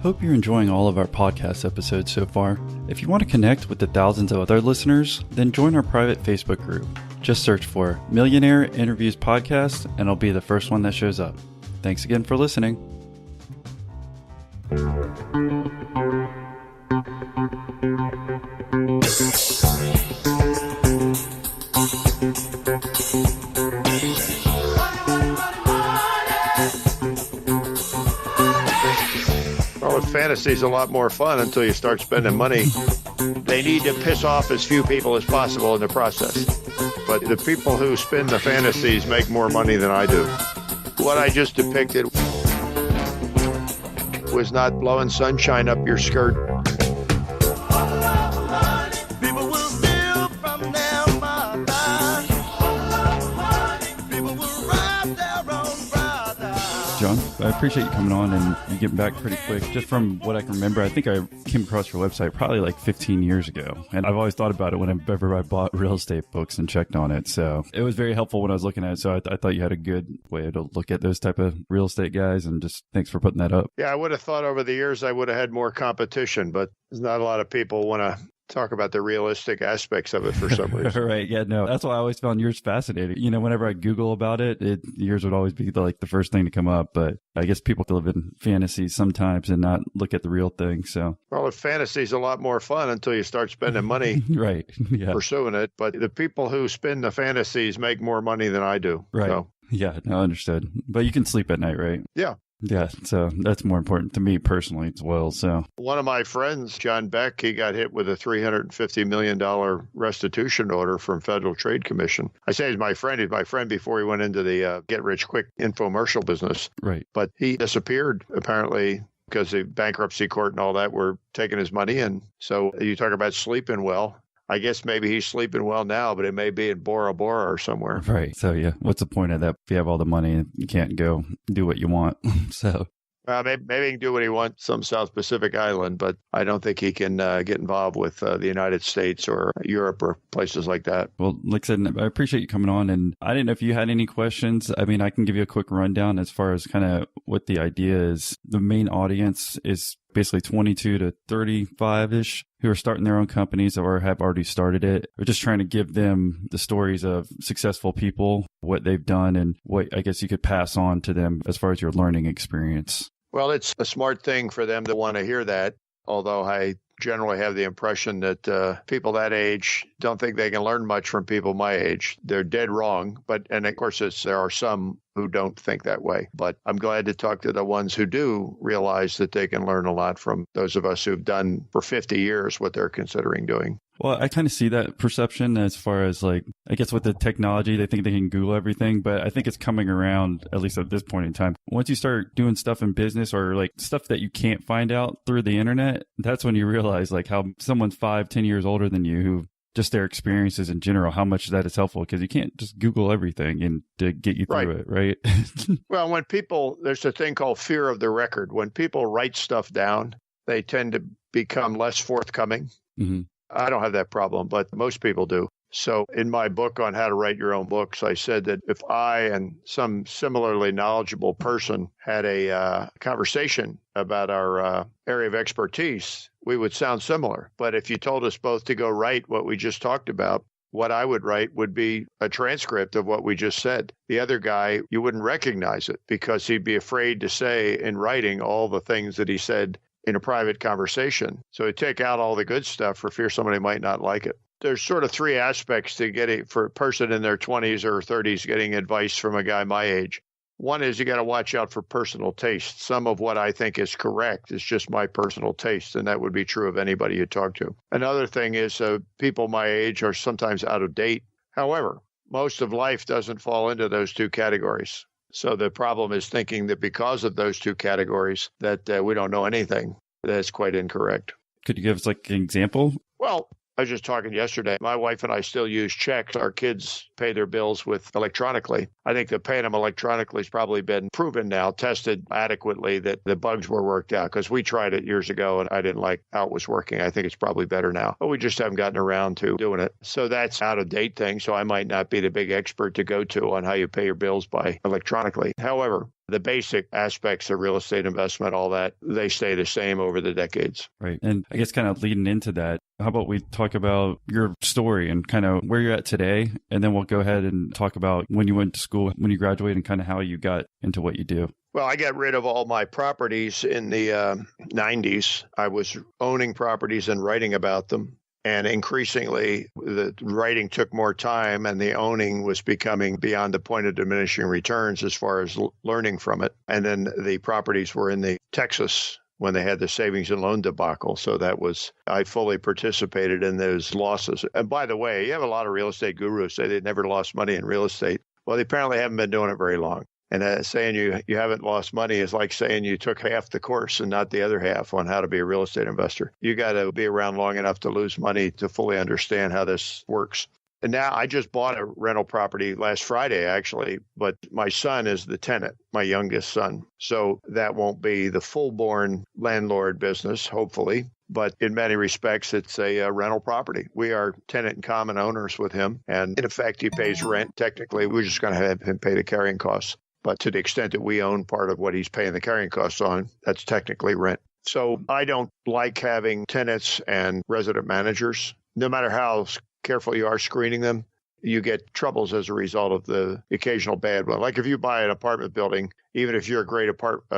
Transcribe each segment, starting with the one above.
Hope you're enjoying all of our podcast episodes so far. If you want to connect with the thousands of other listeners, then join our private Facebook group. Just search for Millionaire Interviews Podcast and it'll be the first one that shows up. Thanks again for listening. Well, fantasy is a lot more fun until you start spending money. They need to piss off as few people as possible in the process. But the people who spin the fantasies make more money than I do. What I just depicted was not blowing sunshine up your skirt. John, I appreciate you coming on and you getting back pretty quick. Just from what I can remember, I think I came across your website probably like 15 years ago. And I've always thought about it whenever I bought real estate books and checked on it. So it was very helpful when I was looking at it. So I thought you had a good way to look at those type of real estate guys. And just thanks for putting that up. Yeah, I would have thought over the years I would have had more competition, but there's not a lot of people want to talk about the realistic aspects of it for some reason. Right. Yeah, no, that's why I always found yours fascinating. You know, whenever I Google about it, yours would always be like the first thing to come up. But I guess people live in fantasies sometimes and not look at the real thing. So, well, fantasy is a lot more fun until you start spending money right. Yeah. pursuing it. But the people who spin the fantasies make more money than I do. Right. So. Yeah, no, understood. But you can sleep at night, right? Yeah. Yeah, so that's more important to me personally as well. So one of my friends, John Beck, he got hit with a $350 million restitution order from Federal Trade Commission. I say he's my friend. He's my friend before he went into the get-rich-quick infomercial business. Right. But he disappeared, apparently, because the bankruptcy court and all that were taking his money. And so you talk about sleeping well. I guess maybe he's sleeping well now, but it may be in Bora Bora or somewhere. Right. So, yeah, what's the point of that if you have all the money and you can't go do what you want? So maybe he can do what he wants, some South Pacific island, but I don't think he can get involved with the United States or Europe or places like that. Well, like I said, I appreciate you coming on. And I didn't know if you had any questions. I mean, I can give you a quick rundown as far as kind of what the idea is. The main audience is basically 22 to 35-ish who are starting their own companies or have already started it. We're just trying to give them the stories of successful people, what they've done, and what I guess you could pass on to them as far as your learning experience. Well, it's a smart thing for them to want to hear that, although I generally have the impression that people that age don't think they can learn much from people my age. They're dead wrong. And of course, there are some who don't think that way. But I'm glad to talk to the ones who do realize that they can learn a lot from those of us who've done for 50 years what they're considering doing. Well, I kind of see that perception as far as like, I guess with the technology, they think they can Google everything, but I think it's coming around, at least at this point in time. Once you start doing stuff in business or like stuff that you can't find out through the internet, that's when you realize like how someone's 5-10 years older than you who just their experiences in general, how much that is helpful because you can't just Google everything and to get you through it, right? Well, there's a thing called fear of the record. When people write stuff down, they tend to become less forthcoming. Mm-hmm. I don't have that problem, but most people do. So in my book on how to write your own books, I said that if I and some similarly knowledgeable person had a conversation about our area of expertise, we would sound similar. But if you told us both to go write what we just talked about, what I would write would be a transcript of what we just said. The other guy, you wouldn't recognize it because he'd be afraid to say in writing all the things that he said in a private conversation. So he'd take out all the good stuff for fear somebody might not like it. There's sort of three aspects to getting for a person in their 20s or 30s getting advice from a guy my age. One is you got to watch out for personal taste. Some of what I think is correct is just my personal taste, and that would be true of anybody you talk to. Another thing is people my age are sometimes out of date. However, most of life doesn't fall into those two categories. So the problem is thinking that because of those two categories that we don't know anything. That's quite incorrect. Could you give us like an example? Well, I was just talking yesterday. My wife and I still use checks. Our kids pay their bills with electronically. I think that paying them electronically has probably been proven now, tested adequately that the bugs were worked out because we tried it years ago and I didn't like how it was working. I think it's probably better now, but we just haven't gotten around to doing it. So that's out of date thing. So I might not be the big expert to go to on how you pay your bills by electronically. However, the basic aspects of real estate investment, all that, they stay the same over the decades. Right. And I guess kind of leading into that, how about we talk about your story and kind of where you're at today, and then we'll go ahead and talk about when you went to school, when you graduated, and kind of how you got into what you do. Well, I got rid of all my properties in the 90s. I was owning properties and writing about them. And increasingly, the writing took more time and the owning was becoming beyond the point of diminishing returns as far as learning from it. And then the properties were in the Texas when they had the savings and loan debacle. So I fully participated in those losses. And by the way, you have a lot of real estate gurus say they never lost money in real estate. Well, they apparently haven't been doing it very long. And saying you haven't lost money is like saying you took half the course and not the other half on how to be a real estate investor. You got to be around long enough to lose money to fully understand how this works. And now I just bought a rental property last Friday, actually, but my son is the tenant, my youngest son. So that won't be the full-born landlord business, hopefully. But in many respects, it's a rental property. We are tenant and common owners with him. And in effect, he pays rent. Technically, we're just going to have him pay the carrying costs. But to the extent that we own part of what he's paying the carrying costs on, that's technically rent. So I don't like having tenants and resident managers. No matter how careful you are screening them, you get troubles as a result of the occasional bad one. Like if you buy an apartment building, even if you're a great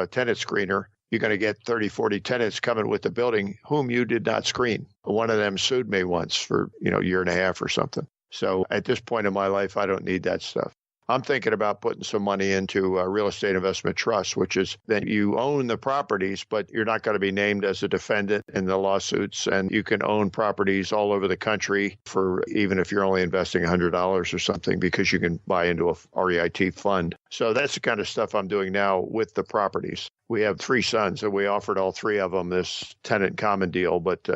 tenant screener, you're going to get 30, 40 tenants coming with the building whom you did not screen. One of them sued me once for, a year and a half or something. So at this point in my life, I don't need that stuff. I'm thinking about putting some money into a real estate investment trust, which is that you own the properties, but you're not going to be named as a defendant in the lawsuits. And you can own properties all over the country for even if you're only investing $100 or something, because you can buy into a REIT fund. So that's the kind of stuff I'm doing now with the properties. We have 3 sons, and we offered all 3 of them this tenant common deal, but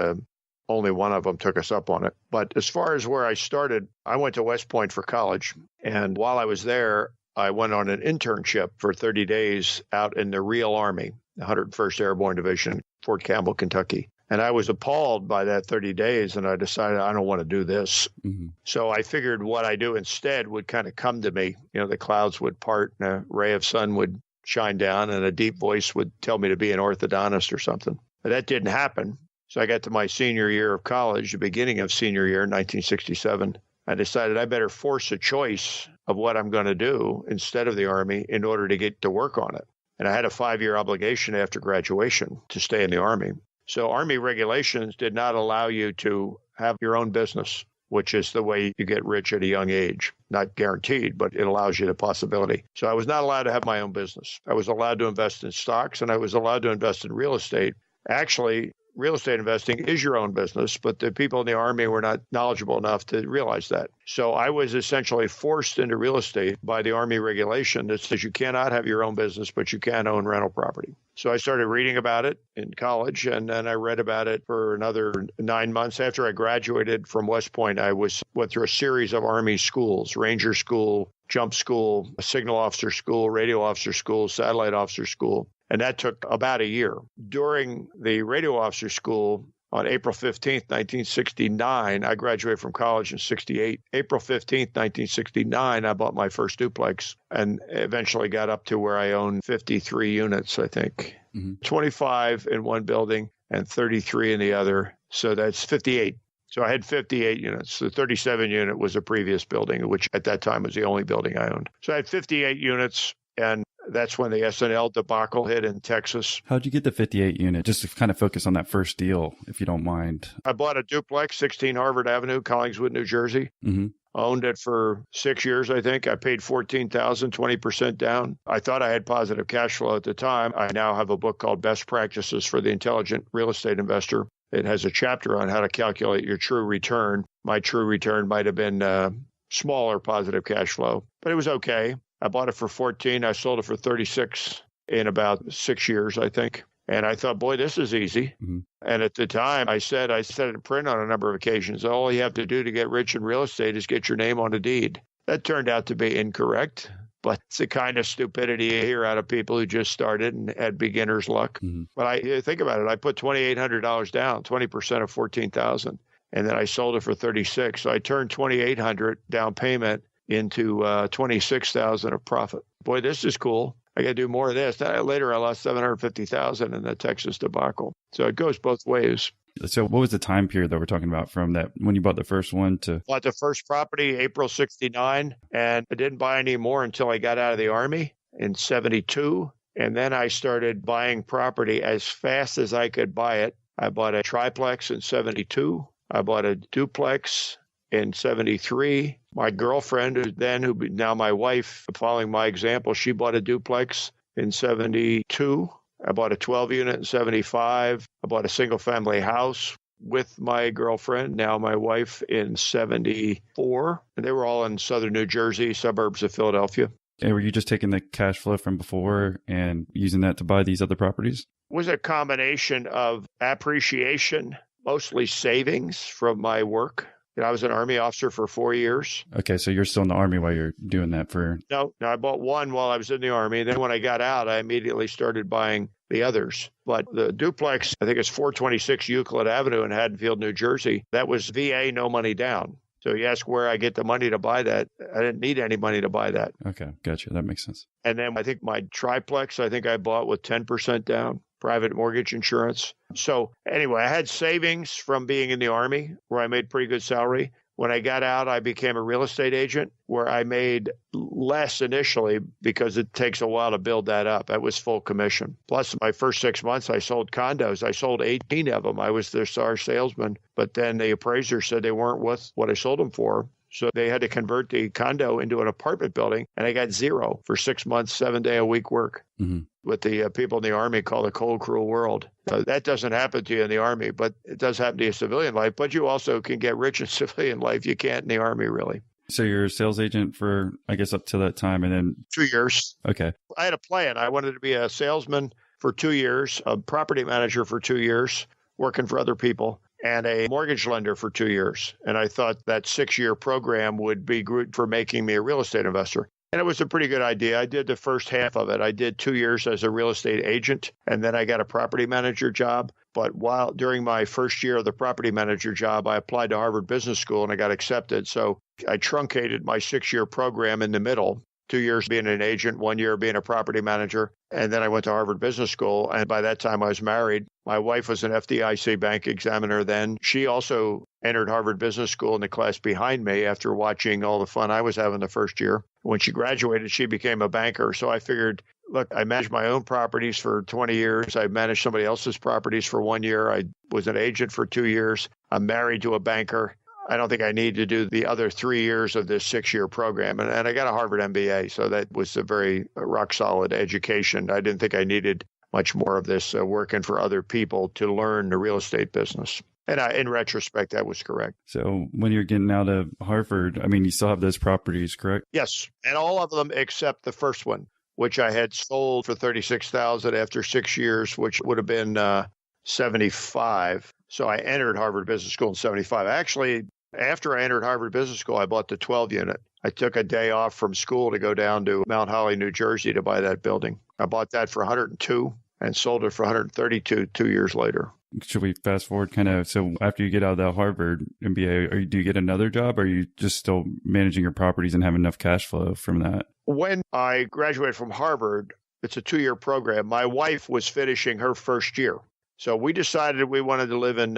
only one of them took us up on it. But as far as where I started, I went to West Point for college. And while I was there, I went on an internship for 30 days out in the real Army, the 101st Airborne Division, Fort Campbell, Kentucky. And I was appalled by that 30 days, and I decided I don't want to do this. Mm-hmm. So I figured what I do instead would kind of come to me. The clouds would part, and a ray of sun would shine down, and a deep voice would tell me to be an orthodontist or something. But that didn't happen. So I got to my senior year of college, the beginning of senior year, 1967. I decided I better force a choice of what I'm going to do instead of the Army in order to get to work on it. And I had a 5-year obligation after graduation to stay in the Army. So Army regulations did not allow you to have your own business, which is the way you get rich at a young age. Not guaranteed, but it allows you the possibility. So I was not allowed to have my own business. I was allowed to invest in stocks, and I was allowed to invest in real estate. Actually, real estate investing is your own business, but the people in the Army were not knowledgeable enough to realize that. So I was essentially forced into real estate by the Army regulation that says you cannot have your own business, but you can own rental property. So I started reading about it in college, and then I read about it for another 9 months. After I graduated from West Point, I went through a series of Army schools, Ranger School, Jump School, Signal Officer School, Radio Officer School, Satellite Officer School. And that took about a year. During the radio officer school, on April 15th, 1969, I graduated from college in 68. April 15th, 1969, I bought my first duplex and eventually got up to where I own 53 units, I think. Mm-hmm. 25 in one building and 33 in the other. So that's 58. So I had 58 units. The 37 unit was a previous building, which at that time was the only building I owned. So I had 58 units, and that's when the SNL debacle hit in Texas. How'd you get the 58 unit? Just to kind of focus on that first deal, if you don't mind. I bought a duplex, 16 Harvard Avenue, Collingswood, New Jersey. Mm-hmm. Owned it for 6 years, I think. I paid $14,000, 20% down. I thought I had positive cash flow at the time. I now have a book called Best Practices for the Intelligent Real Estate Investor. It has a chapter on how to calculate your true return. My true return might have been smaller positive cash flow, but it was okay. I bought it for 14. I sold it for 36 in about 6 years, I think. And I thought, boy, this is easy. Mm-hmm. And at the time, I said it in print on a number of occasions, all you have to do to get rich in real estate is get your name on a deed. That turned out to be incorrect, but it's the kind of stupidity you hear out of people who just started and had beginner's luck. Mm-hmm. But I think about it. I put $2,800 down, 20% of $14,000, and then I sold it for 36. So I turned $2,800 down payment into $26,000 of profit. Boy, this is cool. I got to do more of this. Later, I lost $750,000 in the Texas debacle. So it goes both ways. So what was the time period that we're talking about from that when you bought the first one to? Bought the first property April 69, and I didn't buy any more until I got out of the Army in 72. And then I started buying property as fast as I could buy it. I bought a triplex in 72. I bought a duplex in 73. My girlfriend, who now my wife, following my example, she bought a duplex in 72. I bought a 12 unit in 75. I bought a single family house with my girlfriend, now my wife, in 74. And they were all in southern New Jersey, suburbs of Philadelphia. And were you just taking the cash flow from before and using that to buy these other properties? It was a combination of appreciation, mostly savings from my work. I was an Army officer for 4 years. Okay, so you're still in the Army while you're doing that for... No, I bought one while I was in the Army. Then when I got out, I immediately started buying the others. But the duplex, I think it's 426 Euclid Avenue in Haddonfield, New Jersey. That was VA, no money down. So you ask where I get the money to buy that. I didn't need any money to buy that. Okay, gotcha. That makes sense. And then I think my triplex, I bought with 10% down, private mortgage insurance. So anyway, I had savings from being in the Army where I made pretty good salary. When I got out, I became a real estate agent where I made less initially because it takes a while to build that up. That was full commission. Plus, my first 6 months, I sold condos. I sold 18 of them. I was their star salesman. But then the appraiser said they weren't worth what I sold them for. So they had to convert the condo into an apartment building, and I got zero for 6 months, 7-day-a-week work. Mm-hmm. What the people in the Army call the cold, cruel world. That doesn't happen to you in the Army, but it does happen to you in civilian life. But you also can get rich in civilian life. You can't in the Army, really. So you're a sales agent for, I guess, up to that time, and then... 2 years. Okay. I had a plan. I wanted to be a salesman for 2 years, a property manager for 2 years, working for other people, and a mortgage lender for 2 years. And I thought that 6-year program would be good for making me a real estate investor. And it was a pretty good idea. I did the first half of it. I did 2 years as a real estate agent, and then I got a property manager job. But during my first year of the property manager job, I applied to Harvard Business School and I got accepted. So I truncated my 6-year program in the middle, 2 years being an agent, 1 year being a property manager. And then I went to Harvard Business School. And by that time I was married. My wife was an FDIC bank examiner then. She also entered Harvard Business School in the class behind me after watching all the fun I was having the first year. When she graduated, she became a banker. So I figured, look, I managed my own properties for 20 years. I managed somebody else's properties for 1 year. I was an agent for 2 years. I'm married to a banker. I don't think I need to do the other 3 years of this 6-year program. And I got a Harvard MBA. So that was a very rock solid education. I didn't think I needed much more of this working for other people to learn the real estate business. And in retrospect, that was correct. So when you're getting out of Harvard, I mean, you still have those properties, correct? Yes. And all of them except the first one, which I had sold for $36,000 after 6 years, which would have been 75. So I entered Harvard Business School in 75. Actually, after I entered Harvard Business School, I bought the 12 unit. I took a day off from school to go down to Mount Holly, New Jersey to buy that building. I bought that for 102 and sold it for 132 2 years later. Should we fast forward kind of? So after you get out of the Harvard MBA, do you get another job, or are you just still managing your properties and have enough cash flow from that? When I graduated from Harvard, it's a 2-year program. My wife was finishing her first year. So we decided we wanted to live in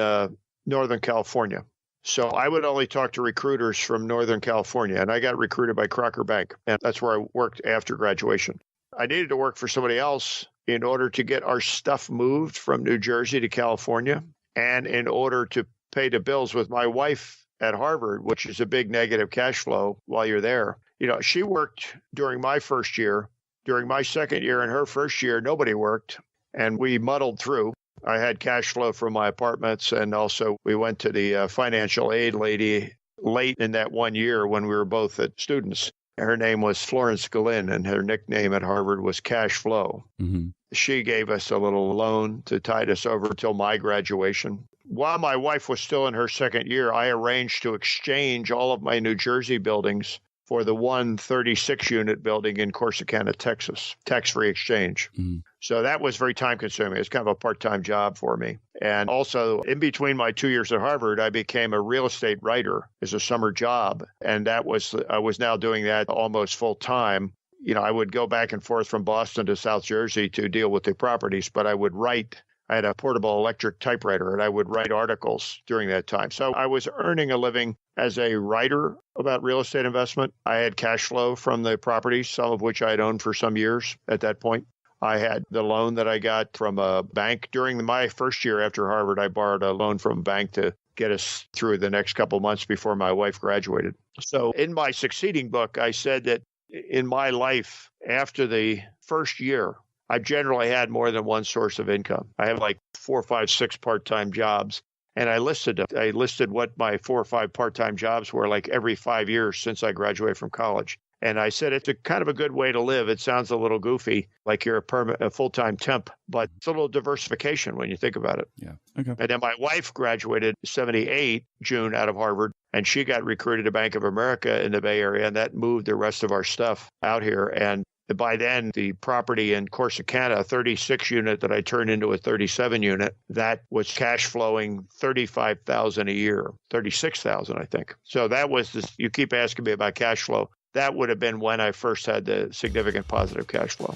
Northern California. So I would only talk to recruiters from Northern California, and I got recruited by Crocker Bank, and that's where I worked after graduation. I needed to work for somebody else in order to get our stuff moved from New Jersey to California, and in order to pay the bills with my wife at Harvard, which is a big negative cash flow while you're there. You know, she worked during my first year. During my second year and her first year, nobody worked, and we muddled through. I had cash flow from my apartments, and also we went to the financial aid lady late in that 1 year when we were both students. Her name was Florence Gallin, and her nickname at Harvard was Cash Flow. Mm-hmm. She gave us a little loan to tide us over until my graduation. While my wife was still in her second year, I arranged to exchange all of my New Jersey buildings for the 136-unit building in Corsicana, Texas, tax-free exchange. Mm-hmm. So that was very time-consuming. It's kind of a part-time job for me. And also, in between my 2 years at Harvard, I became a real estate writer as a summer job. And I was now doing that almost full-time. I would go back and forth from Boston to South Jersey to deal with the properties, but I would write. I had a portable electric typewriter, and I would write articles during that time. So I was earning a living as a writer about real estate investment. I had cash flow from the properties, some of which I had owned for some years at that point. I had the loan that I got from a bank. During my first year after Harvard, I borrowed a loan from a bank to get us through the next couple of months before my wife graduated. So in my succeeding book, I said that in my life, after the first year, I generally had more than one source of income. I have like 4, 5, 6 part-time jobs. And I listed them. I listed what my 4 or 5 part-time jobs were like every 5 years since I graduated from college. And I said, it's a kind of a good way to live. It sounds a little goofy, like you're a full-time temp, but it's a little diversification when you think about it. Yeah. Okay. And then my wife graduated 78 June out of Harvard, and she got recruited to Bank of America in the Bay Area, and that moved the rest of our stuff out here. And by then, the property in Corsicana, a 36 unit that I turned into a 37 unit, that was cash flowing $35,000 a year, 36,000, I think. So that was this. You keep asking me about cash flow. That would have been when I first had the significant positive cash flow.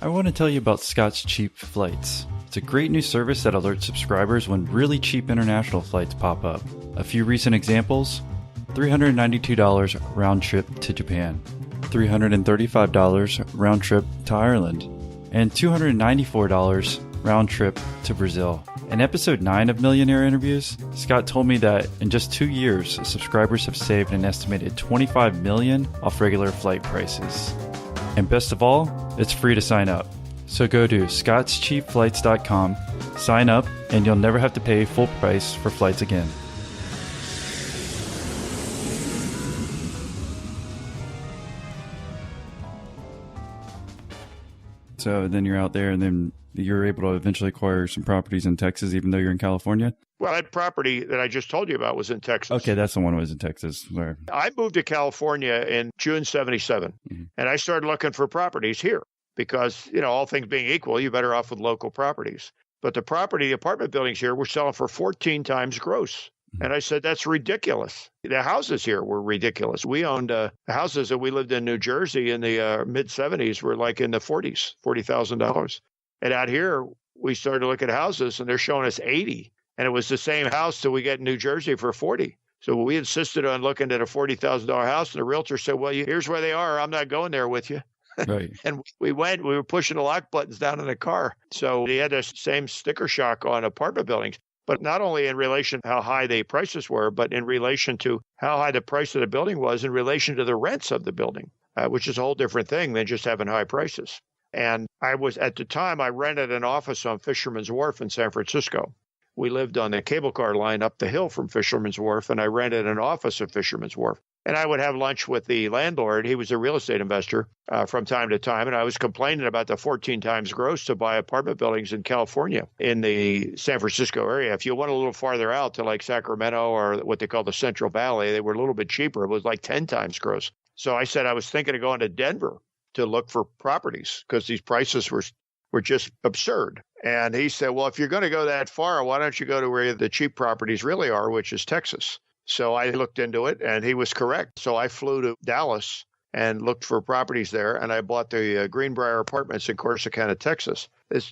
I want to tell you about Scott's Cheap Flights. It's a great new service that alerts subscribers when really cheap international flights pop up. A few recent examples: $392 round trip to Japan, $335 round trip to Ireland, and $294 round trip to Brazil. In episode 9 of Millionaire Interviews, Scott told me that in just 2 years, subscribers have saved an estimated $25 million off regular flight prices. And best of all, it's free to sign up. So go to scottscheapflights.com, sign up, and you'll never have to pay full price for flights again. So then you're out there, and then you're able to eventually acquire some properties in Texas, even though you're in California? Well, that property that I just told you about was in Texas. Okay, that's the one that was in Texas. Where I moved to California in June 77, and I started looking for properties here because, all things being equal, you're better off with local properties. But the apartment buildings here were selling for 14 times gross. And I said, that's ridiculous. The houses here were ridiculous. We owned houses that we lived in New Jersey in the mid-70s were like in the 40s, $40,000. And out here, we started to look at houses, and they're showing us 80. And it was the same house that we get in New Jersey for 40. So we insisted on looking at a $40,000 house, and the realtor said, well, here's where they are. I'm not going there with you. Right. And we were pushing the lock buttons down in the car. So they had the same sticker shock on apartment buildings. But not only in relation to how high the prices were, but in relation to how high the price of the building was in relation to the rents of the building, which is a whole different thing than just having high prices. And at the time, I rented an office on Fisherman's Wharf in San Francisco. We lived on the cable car line up the hill from Fisherman's Wharf, and I rented an office at Fisherman's Wharf. And I would have lunch with the landlord. He was a real estate investor from time to time. And I was complaining about the 14 times gross to buy apartment buildings in California in the San Francisco area. If you went a little farther out to like Sacramento or what they call the Central Valley, they were a little bit cheaper. It was like 10 times gross. So I said I was thinking of going to Denver to look for properties because these prices were just absurd. And he said, well, if you're going to go that far, why don't you go to where the cheap properties really are, which is Texas? So I looked into it, and he was correct. So I flew to Dallas and looked for properties there, and I bought the Greenbrier Apartments in Corsicana, Texas.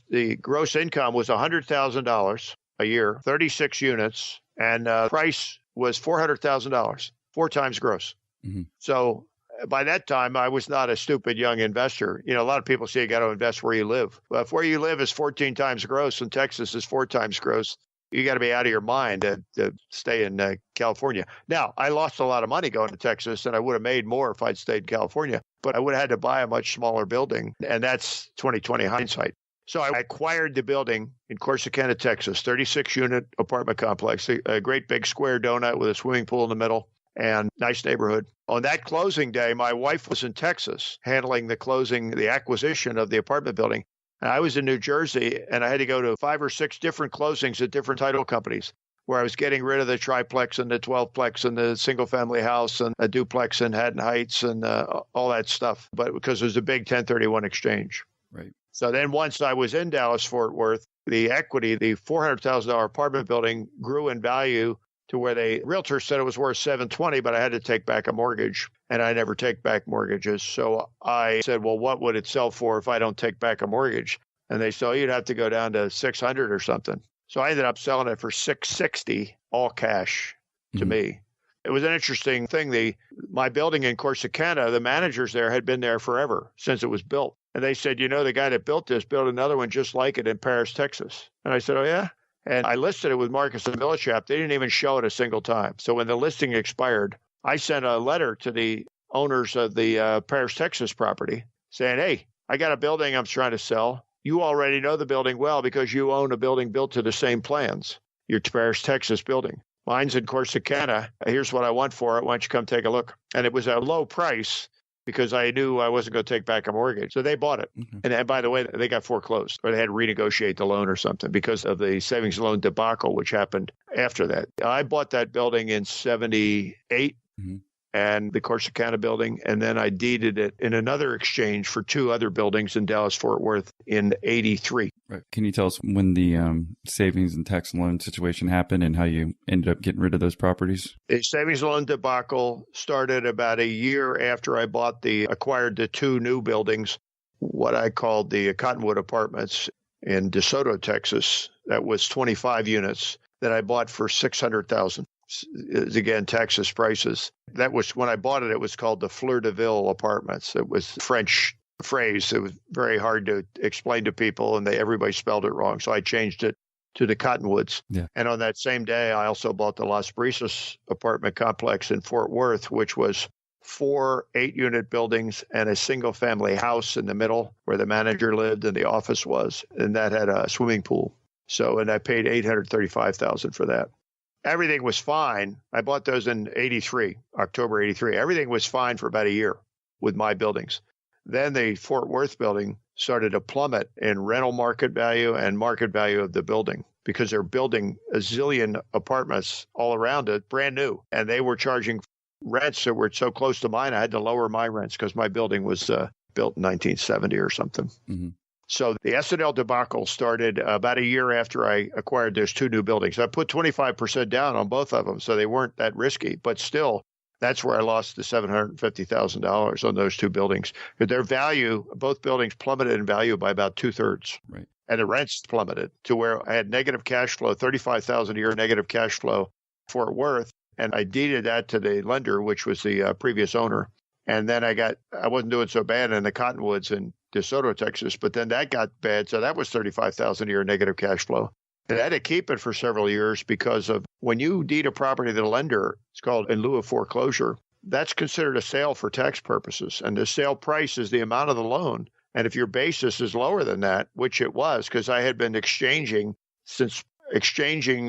The gross income was $100,000 a year, 36 units, and price was $400,000, 4 times gross. Mm-hmm. So by that time, I was not a stupid young investor. A lot of people say you got to invest where you live. Well, if where you live is 14 times gross and Texas is 4 times gross, you got to be out of your mind to stay in California. Now, I lost a lot of money going to Texas, and I would have made more if I'd stayed in California, but I would have had to buy a much smaller building, and that's 2020 hindsight. So I acquired the building in Corsicana, Texas, 36-unit apartment complex, a great big square donut with a swimming pool in the middle, and nice neighborhood. On that closing day, my wife was in Texas handling the acquisition of the apartment building. And I was in New Jersey, and I had to go to 5 or 6 different closings at different title companies where I was getting rid of the triplex and the 12-plex and the single-family house and a duplex in Haddon Heights and all that stuff, but because it was a big 1031 exchange. Right. So then once I was in Dallas-Fort Worth, the equity, the $400,000 apartment building grew in value to where the realtor said it was worth $720, but I had to take back a mortgage. and I never take back mortgages. So I said, well, what would it sell for if I don't take back a mortgage? And they said, oh, you'd have to go down to 600 or something. So I ended up selling it for 660, all cash to me. It was an interesting thing. My building in Corsicana, the managers there had been there forever since it was built. And they said, the guy that built this built another one just like it in Paris, Texas. And I said, oh, yeah? And I listed it with Marcus and Millichap. They didn't even show it a single time. So when the listing expired, I sent a letter to the owners of the Paris, Texas property saying, hey, I got a building I'm trying to sell. You already know the building well because you own a building built to the same plans, your Paris, Texas building. Mine's in Corsicana. Here's what I want for it. Why don't you come take a look? And it was a low price because I knew I wasn't going to take back a mortgage. So they bought it. And by the way, they got foreclosed or they had to renegotiate the loan or something because of the savings loan debacle, which happened after that. I bought that building in 78. And the Corsicana building, and then I deeded it in another exchange for 2 other buildings in Dallas-Fort Worth in 83. Right. Can you tell us when the savings and tax loan situation happened and how you ended up getting rid of those properties? The savings loan debacle started about a year after I acquired the 2 new buildings, what I called the Cottonwood Apartments in DeSoto, Texas. That was 25 units that I bought for $600,000. Again, Texas prices. That was when I bought it. It was called the Fleur de Ville Apartments. It was a French phrase. It was very hard to explain to people, and everybody spelled it wrong. So I changed it to the Cottonwoods. Yeah. And on that same day, I also bought the Las Brisas apartment complex in Fort Worth, which was 4 8-unit buildings and a single-family house in the middle where the manager lived and the office was, and that had a swimming pool. And I paid $835,000 for that. Everything was fine. I bought those in October 83. Everything was fine for about a year with my buildings. Then the Fort Worth building started to plummet in rental market value and market value of the building because they're building a zillion apartments all around it, brand new. And they were charging rents that were so close to mine, I had to lower my rents because my building was built in 1970 or something. So the S&L debacle started about a year after I acquired those 2 new buildings. I put 25% down on both of them, so they weren't that risky. But still, that's where I lost the $750,000 on those 2 buildings. Their value, both buildings plummeted in value by about 2/3. Right. And the rents plummeted to where I had negative cash flow, $35,000 a year negative cash flow, Fort Worth. And I deeded that to the lender, which was the previous owner. And then I wasn't doing so bad in the Cottonwoods in DeSoto, Texas, but then that got bad. So that was $35,000 a year negative cash flow. And I had to keep it for several years because of when you deed a property to the lender, it's called in lieu of foreclosure. That's considered a sale for tax purposes. And the sale price is the amount of the loan. And if your basis is lower than that, which it was, because I had been exchanging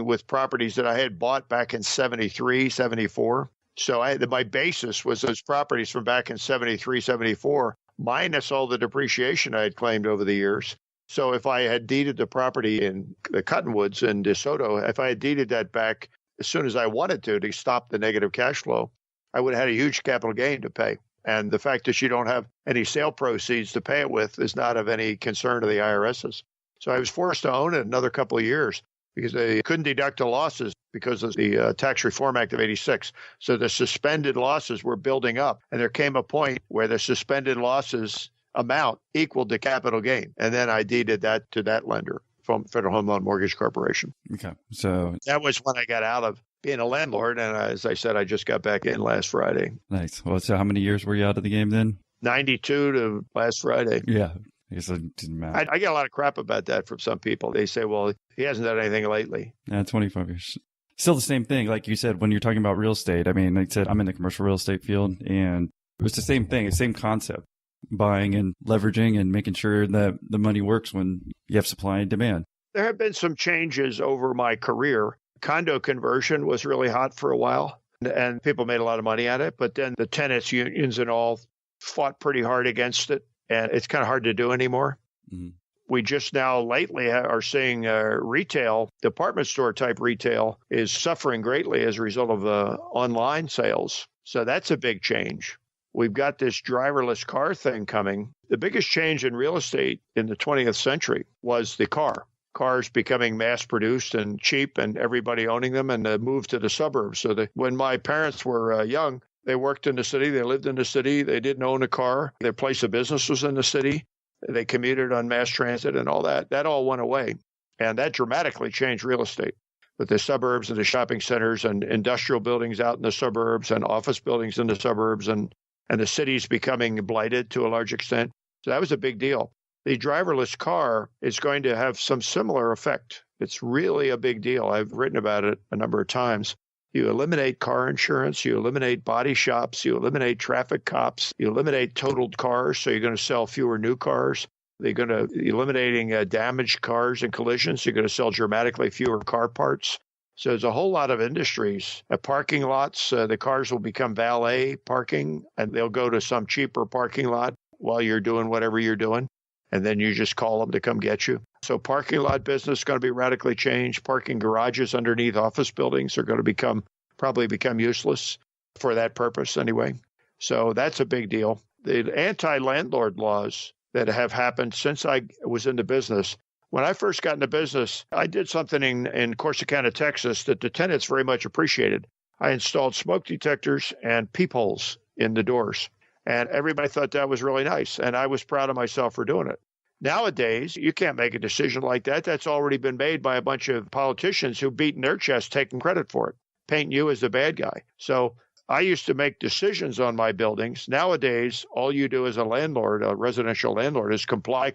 with properties that I had bought back in 73, 74. So my basis was those properties from back in 73, 74, minus all the depreciation I had claimed over the years. So if I had deeded the property in the Cottonwoods in DeSoto, if I had deeded that back as soon as I wanted to stop the negative cash flow, I would have had a huge capital gain to pay. And the fact that you don't have any sale proceeds to pay it with is not of any concern to the IRSs. So I was forced to own it another couple of years because they couldn't deduct the losses because of the Tax Reform Act of 86. So the suspended losses were building up. And there came a point where the suspended losses amount equaled the capital gain. And then I deeded that to that lender, from Federal Home Loan Mortgage Corporation. Okay. So that was when I got out of being a landlord. And as I said, I just got back in last Friday. Nice. Well, so how many years were you out of the game then? 92 to last Friday. Yeah. I guess it didn't matter. I get a lot of crap about that from some people. They say, well, he hasn't done anything lately. Yeah, 25 years. Still the same thing. Like you said, when you're talking about real estate, I mean, like I said, I'm in the commercial real estate field, and it was the same thing, the same concept. Buying and leveraging and making sure that the money works when you have supply and demand. There have been some changes over my career. Condo conversion was really hot for a while, and people made a lot of money at it. But then the tenants unions and all fought pretty hard against it, and it's kind of hard to do anymore. Mm-hmm. We just now lately are seeing retail, department store type retail is suffering greatly as a result of online sales. So that's a big change. We've got this driverless car thing coming. The biggest change in real estate in the 20th century was the car. Cars becoming mass-produced and cheap and everybody owning them, and the move to the suburbs. So when my parents were young, They worked in the city. They lived in the city. They didn't own a car. Their place of business was in the city. They commuted on mass transit and all that. That all went away. And that dramatically changed real estate with the suburbs and the shopping centers and industrial buildings out in the suburbs and office buildings in the suburbs and the cities becoming blighted to a large extent. So that was a big deal. The driverless car is going to have some similar effect. It's really a big deal. I've written about it a number of times. You eliminate car insurance, you eliminate body shops, you eliminate traffic cops, you eliminate totaled cars, so you're going to sell fewer new cars. They're going to eliminating damaged cars and collisions. You're going to sell dramatically fewer car parts. So there's a whole lot of industries. Parking lots, the cars will become valet parking, and they'll go to some cheaper parking lot while you're doing whatever you're doing, and then you just call them to come get you. So parking lot business is going to be radically changed. Parking garages underneath office buildings are going to probably become useless for that purpose anyway. So that's a big deal. The anti-landlord laws that have happened since I was in the business. When I first got into business, I did something in Corsicana, Texas that the tenants very much appreciated. I installed smoke detectors and peepholes in the doors, and everybody thought that was really nice, and I was proud of myself for doing it. Nowadays, you can't make a decision like that. That's already been made by a bunch of politicians who've beaten their chest taking credit for it, painting you as the bad guy. So I used to make decisions on my buildings. Nowadays, all you do as a landlord, a residential landlord, is comply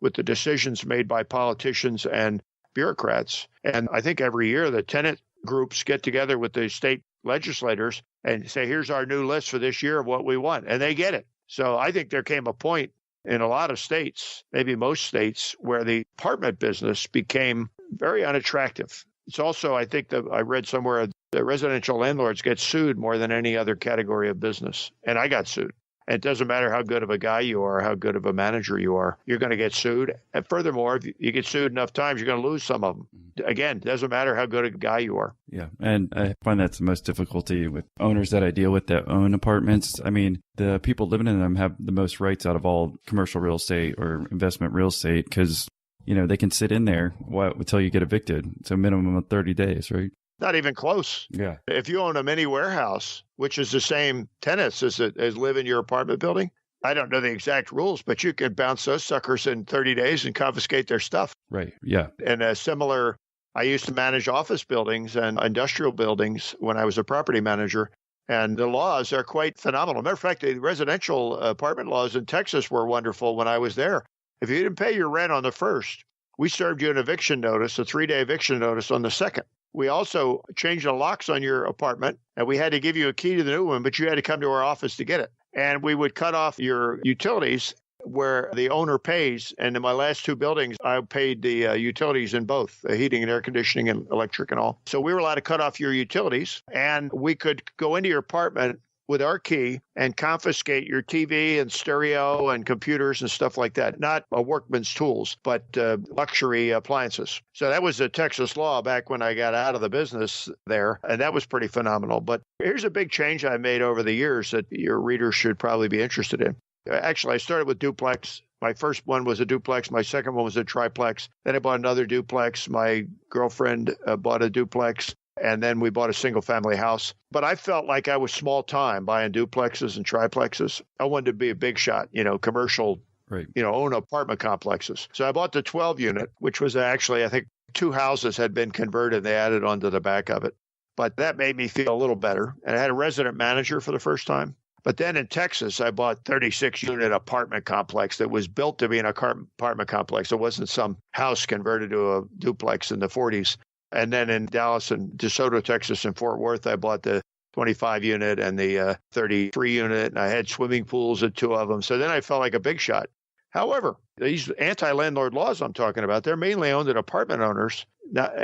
with the decisions made by politicians and bureaucrats. And I think every year the tenant groups get together with the state legislators and say, here's our new list for this year of what we want. And they get it. So I think there came a point in a lot of states, maybe most states, where the apartment business became very unattractive. It's also, I think that I read somewhere that residential landlords get sued more than any other category of business. And I got sued. And it doesn't matter how good of a guy you are, how good of a manager you are, you're going to get sued. And furthermore, if you get sued enough times, you're going to lose some of them. Again, it doesn't matter how good a guy you are. Yeah. And I find that's the most difficulty with owners that I deal with that own apartments. I mean, the people living in them have the most rights out of all commercial real estate or investment real estate because, they can sit in there until you get evicted. So minimum of 30 days, right? Not even close. Yeah. If you own a mini warehouse, which is the same tenants as live in your apartment building, I don't know the exact rules, but you can bounce those suckers in 30 days and confiscate their stuff. Right. Yeah. And I used to manage office buildings and industrial buildings when I was a property manager. And the laws are quite phenomenal. Matter of fact, the residential apartment laws in Texas were wonderful when I was there. If you didn't pay your rent on the 1st, we served you an eviction notice, a 3-day eviction notice on the 2nd. We also changed the locks on your apartment, and we had to give you a key to the new one, but you had to come to our office to get it. And we would cut off your utilities where the owner pays. And in my last 2 buildings, I paid the utilities in both, the heating and air conditioning and electric and all. So we were allowed to cut off your utilities, and we could go into your apartment with our key and confiscate your TV and stereo and computers and stuff like that. Not a workman's tools, but luxury appliances. So that was a Texas law back when I got out of the business there, and that was pretty phenomenal. But here's a big change I made over the years that your readers should probably be interested in. Actually, I started with duplex. My first one was a duplex. My second one was a triplex. Then I bought another duplex. My girlfriend bought a duplex. And then we bought a single family house. But I felt like I was small time buying duplexes and triplexes. I wanted to be a big shot, commercial, right. Own apartment complexes. So I bought the 12 unit, which was actually, I think 2 houses had been converted. They added onto the back of it. But that made me feel a little better. And I had a resident manager for the first time. But then in Texas, I bought 36 unit apartment complex that was built to be an apartment complex. It wasn't some house converted to a duplex in the 40s. And then in Dallas and DeSoto, Texas, and Fort Worth, I bought the 25 unit and the 33 unit, and I had swimming pools at 2 of them. So then I felt like a big shot. However, these anti-landlord laws I'm talking about, they're mainly aimed at apartment owners, not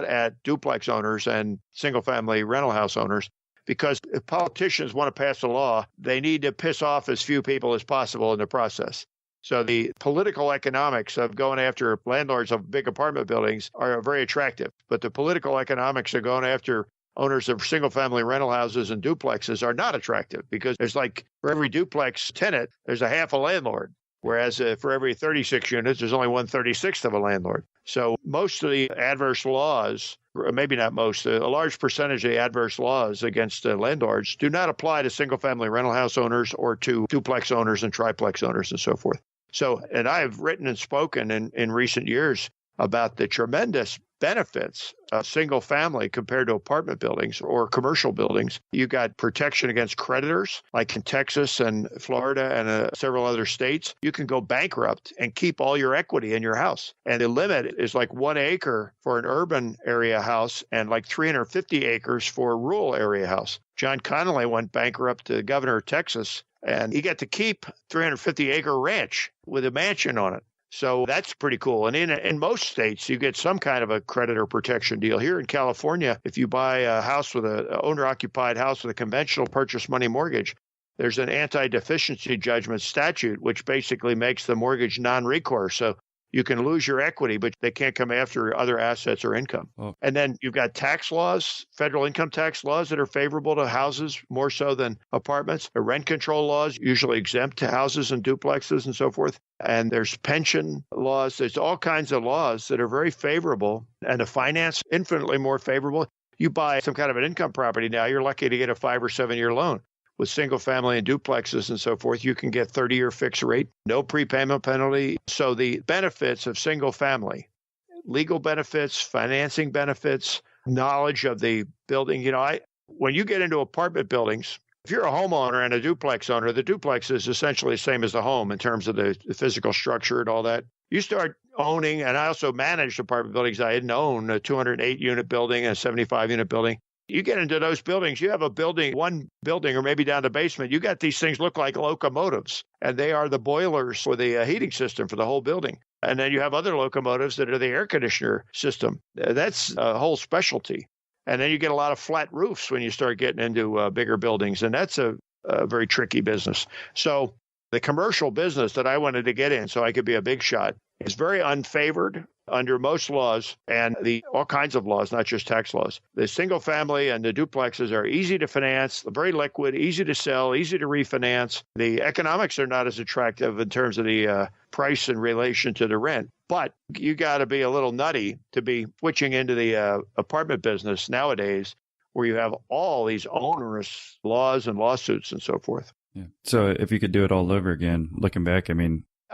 at duplex owners and single-family rental house owners. Because if politicians want to pass a law, they need to piss off as few people as possible in the process. So the political economics of going after landlords of big apartment buildings are very attractive. But the political economics of going after owners of single-family rental houses and duplexes are not attractive because there's for every duplex tenant, there's a half a landlord. Whereas for every 36 units, there's only 1/36 of a landlord. So most of the adverse laws, or maybe not most, a large percentage of the adverse laws against landlords do not apply to single-family rental house owners or to duplex owners and triplex owners and so forth. So, and I have written and spoken in recent years about the tremendous benefits of single family compared to apartment buildings or commercial buildings. You got protection against creditors, like in Texas and Florida and several other states. You can go bankrupt and keep all your equity in your house. And the limit is like 1 acre for an urban area house and like 350 acres for a rural area house. John Connolly went bankrupt, the governor of Texas, and he got to keep 350-acre ranch with a mansion on it. So that's pretty cool. And in most states, you get some kind of a creditor protection deal. Here in California, if you buy a house with an owner-occupied house with a conventional purchase money mortgage, there's an anti-deficiency judgment statute, which basically makes the mortgage non-recourse. So you can lose your equity, but they can't come after other assets or income. Oh. And then you've got tax laws, federal income tax laws that are favorable to houses more so than apartments. The rent control laws usually exempt to houses and duplexes and so forth. And there's pension laws. There's all kinds of laws that are very favorable, and the finance infinitely more favorable. You buy some kind of an income property now, you're lucky to get a 5 or 7 year loan. With single family and duplexes and so forth, you can get 30-year fixed rate, no prepayment penalty. So the benefits of single family, legal benefits, financing benefits, knowledge of the building. When you get into apartment buildings, if you're a homeowner and a duplex owner, the duplex is essentially the same as the home in terms of the physical structure and all that. You start owning, and I also managed apartment buildings. I didn't own a 208-unit building and a 75-unit building. You get into those buildings, you have a building, one building, or maybe down the basement, you got these things look like locomotives, and they are the boilers for the heating system for the whole building. And then you have other locomotives that are the air conditioner system. That's a whole specialty. And then you get a lot of flat roofs when you start getting into bigger buildings, and that's a very tricky business. So the commercial business that I wanted to get in so I could be a big shot is very unfavored under most laws and all kinds of laws, not just tax laws. The single family and the duplexes are easy to finance, very liquid, easy to sell, easy to refinance. The economics are not as attractive in terms of the price in relation to the rent. But you got to be a little nutty to be switching into the apartment business nowadays, where you have all these onerous laws and lawsuits and so forth. Yeah. So if you could do it all over again, looking back,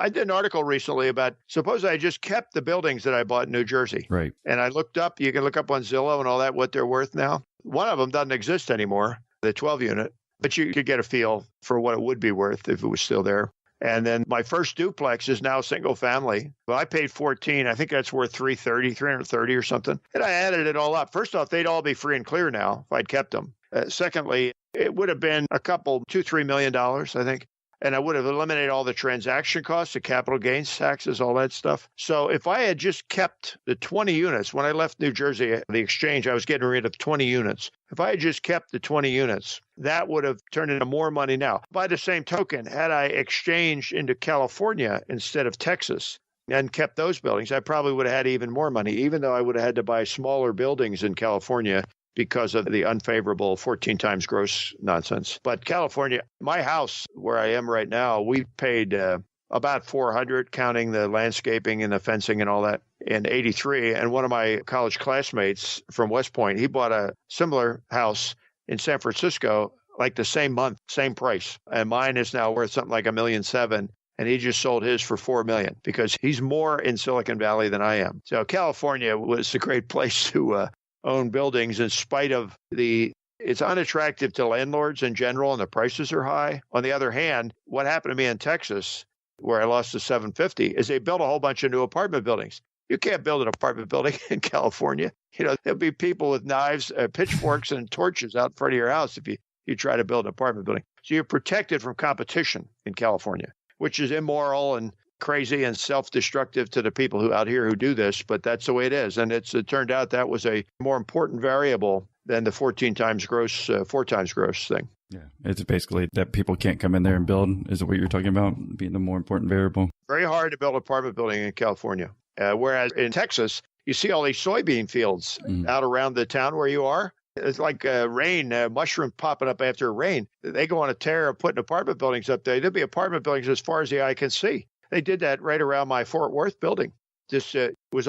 I did an article recently about, suppose I just kept the buildings that I bought in New Jersey. Right. And I looked up, you can look up on Zillow and all that, what they're worth now. One of them doesn't exist anymore, the 12-unit, but you could get a feel for what it would be worth if it was still there. And then my first duplex is now single family. Well, I paid 14. I think that's worth 330 or something. And I added it all up. First off, they'd all be free and clear now if I'd kept them. Secondly, it would have been a couple, $2-3 million, I think. And I would have eliminated all the transaction costs, the capital gains taxes, all that stuff. So if I had just kept the 20 units, when I left New Jersey, the exchange, I was getting rid of 20 units. If I had just kept the 20 units, that would have turned into more money now. By the same token, had I exchanged into California instead of Texas and kept those buildings, I probably would have had even more money, even though I would have had to buy smaller buildings in California because of the unfavorable 14 times gross nonsense. But California, my house where I am right now, we paid about $400, counting the landscaping and the fencing and all that, in '83. And one of my college classmates from West Point, he bought a similar house in San Francisco, like the same month, same price. And mine is now worth something like $1.7 million. And he just sold his for $4 million because he's more in Silicon Valley than I am. So California was a great place to own buildings in spite of it's unattractive to landlords in general, and the prices are high. On the other hand, what happened to me in Texas, where I lost the 750, is they built a whole bunch of new apartment buildings. You can't build an apartment building in California. There'll be people with knives, pitchforks, and torches out in front of your house if you try to build an apartment building. So you're protected from competition in California, which is immoral and crazy and self-destructive to the people who do this, but that's the way it is. And it turned out that was a more important variable than the 14 times gross, 4 times gross thing. Yeah, it's basically that people can't come in there and build. Is it what you're talking about, being the more important variable? Very hard to build an apartment building in California. Whereas in Texas, you see all these soybean fields out around the town where you are. It's like rain, mushroom popping up after rain. They go on a tear of putting apartment buildings up there. There'll be apartment buildings as far as the eye can see. They did that right around my Fort Worth building. This it was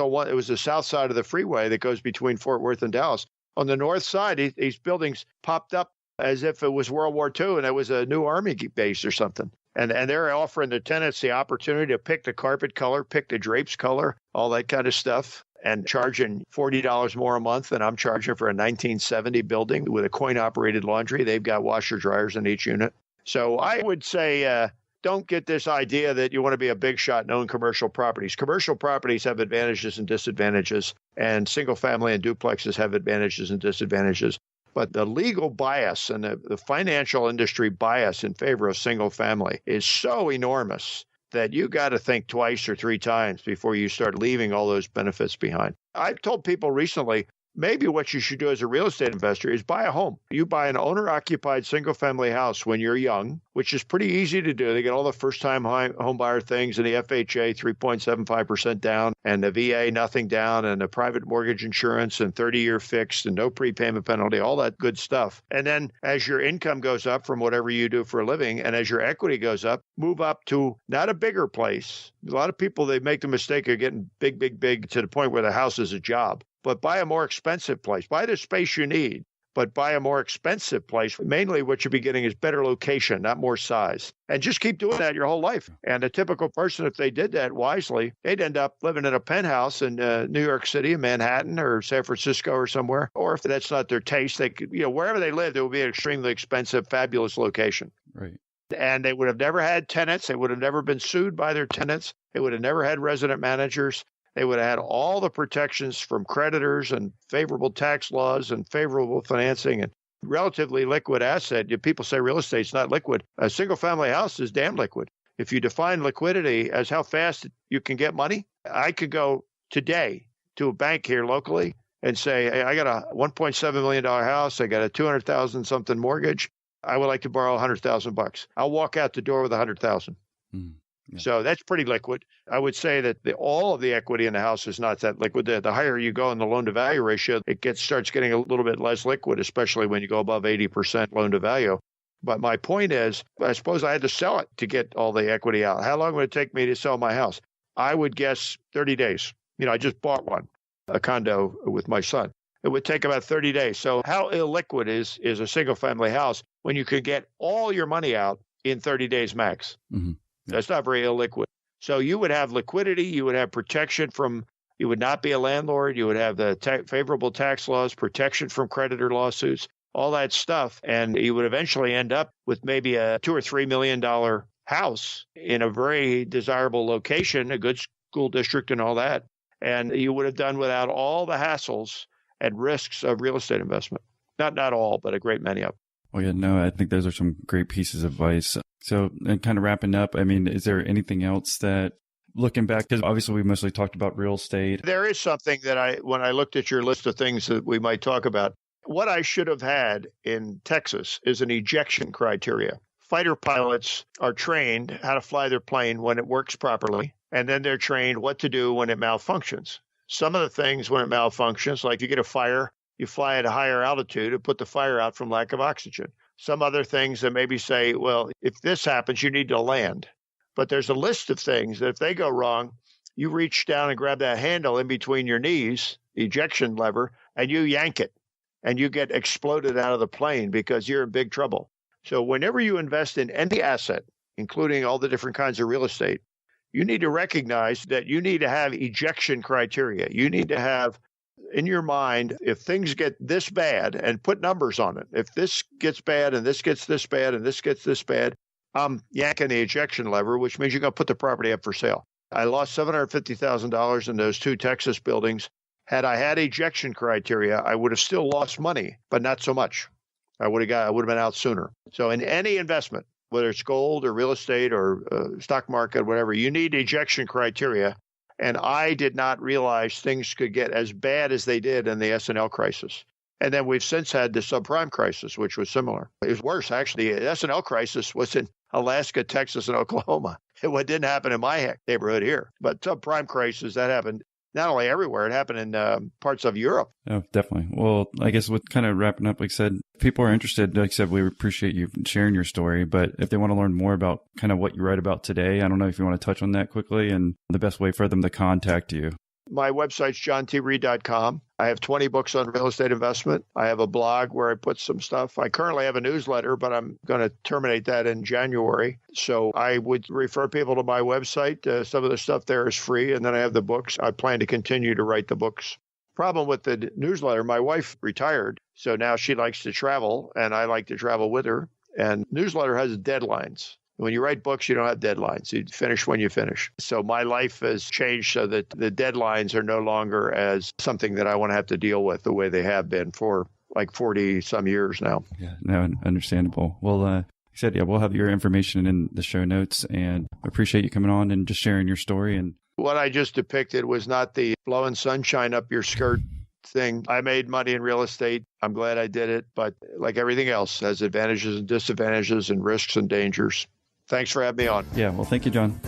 the south side of the freeway that goes between Fort Worth and Dallas. On the north side, these buildings popped up as if it was World War II and it was a new Army base or something. And they're offering the tenants the opportunity to pick the carpet color, pick the drapes color, all that kind of stuff, and charging $40 more a month than I'm charging for a 1970 building with a coin-operated laundry. They've got washer dryers in each unit. So I would say don't get this idea that you want to be a big shot and own commercial properties. Commercial properties have advantages and disadvantages, and single family and duplexes have advantages and disadvantages. But the legal bias and the financial industry bias in favor of single family is so enormous that you got to think twice or three times before you start leaving all those benefits behind. I've told people recently, maybe what you should do as a real estate investor is buy a home. You buy an owner-occupied single-family house when you're young, which is pretty easy to do. They get all the first-time home buyer things and the FHA 3.75% down and the VA nothing down and the private mortgage insurance and 30-year fixed and no prepayment penalty, all that good stuff. And then as your income goes up from whatever you do for a living and as your equity goes up, move up to not a bigger place. A lot of people, they make the mistake of getting big to the point where the house is a job. But buy a more expensive place. Buy the space you need, but buy a more expensive place. Mainly what you'll be getting is better location, not more size. And just keep doing that your whole life. And a typical person, if they did that wisely, they'd end up living in a penthouse in New York City, Manhattan, or San Francisco or somewhere. Or if that's not their taste, they could, wherever they lived, it would be an extremely expensive, fabulous location. Right. And they would have never had tenants. They would have never been sued by their tenants. They would have never had resident managers. They would have had all the protections from creditors and favorable tax laws and favorable financing and relatively liquid asset. People say real estate's not liquid. A single family house is damn liquid. If you define liquidity as how fast you can get money, I could go today to a bank here locally and say, hey, I got a $1.7 million house. I got a 200,000 something mortgage. I would like to borrow $100,000. I'll walk out the door with $100,000. Yeah. So that's pretty liquid. I would say that all of the equity in the house is not that liquid. The higher you go in the loan to value ratio, it starts getting a little bit less liquid, especially when you go above 80% loan to value. But my point is, I suppose I had to sell it to get all the equity out. How long would it take me to sell my house? I would guess 30 days. I just bought a condo with my son. It would take about 30 days. So how illiquid is a single family house when you could get all your money out in 30 days max? Mm-hmm. That's not very illiquid. So you would have liquidity, you would have protection you would not be a landlord, you would have the favorable tax laws, protection from creditor lawsuits, all that stuff. And you would eventually end up with maybe a $2 or $3 million house in a very desirable location, a good school district and all that. And you would have done without all the hassles and risks of real estate investment. Not all, but a great many of them. Well, yeah, no, I think those are some great pieces of advice. So, and kind of wrapping up, is there anything else that, looking back, because obviously we mostly talked about real estate. There is something that when I looked at your list of things that we might talk about, what I should have had in Texas is an ejection criteria. Fighter pilots are trained how to fly their plane when it works properly, and then they're trained what to do when it malfunctions. Some of the things when it malfunctions, like you get a fire, you fly at a higher altitude to put the fire out from lack of oxygen. Some other things that maybe say, well, if this happens, you need to land. But there's a list of things that if they go wrong, you reach down and grab that handle in between your knees, the ejection lever, and you yank it. And you get exploded out of the plane because you're in big trouble. So whenever you invest in any asset, including all the different kinds of real estate, you need to recognize that you need to have ejection criteria. You need to have in your mind, if things get this bad, and put numbers on it. If this gets bad and this gets this bad and this gets this bad, I'm yanking the ejection lever, which means you're going to put the property up for sale. I lost $750,000 in those 2 Texas buildings. Had I had ejection criteria, I would have still lost money, but not so much. I would have been out sooner. So in any investment, whether it's gold or real estate or stock market, whatever, you need ejection criteria. And I did not realize things could get as bad as they did in the S&L crisis. And then we've since had the subprime crisis, which was similar. It was worse, actually. The S&L crisis was in Alaska, Texas, and Oklahoma. It didn't happen in my neighborhood here. But subprime crisis, that happened not only everywhere, it happened in parts of Europe. Oh, definitely. Well, I guess with kind of wrapping up, like I said, if people are interested, like I said, we appreciate you sharing your story, but if they want to learn more about kind of what you write about today, I don't know if you want to touch on that quickly and the best way for them to contact you. My website's johntreed.com. I have 20 books on real estate investment. I have a blog where I put some stuff. I currently have a newsletter, but I'm going to terminate that in January. So I would refer people to my website. Some of the stuff there is free, and then I have the books. I plan to continue to write the books. Problem with the newsletter, my wife retired, so now she likes to travel, and I like to travel with her. And newsletter has deadlines. When you write books, you don't have deadlines. You finish when you finish. So my life has changed so that the deadlines are no longer as something that I want to have to deal with the way they have been for like 40 some years now. Yeah, no, understandable. Well, like I said, yeah, we'll have your information in the show notes, and appreciate you coming on and just sharing your story. And what I just depicted was not the blowing sunshine up your skirt thing. I made money in real estate. I'm glad I did it. But like everything else, has advantages and disadvantages and risks and dangers. Thanks for having me on. Yeah, well, thank you, John.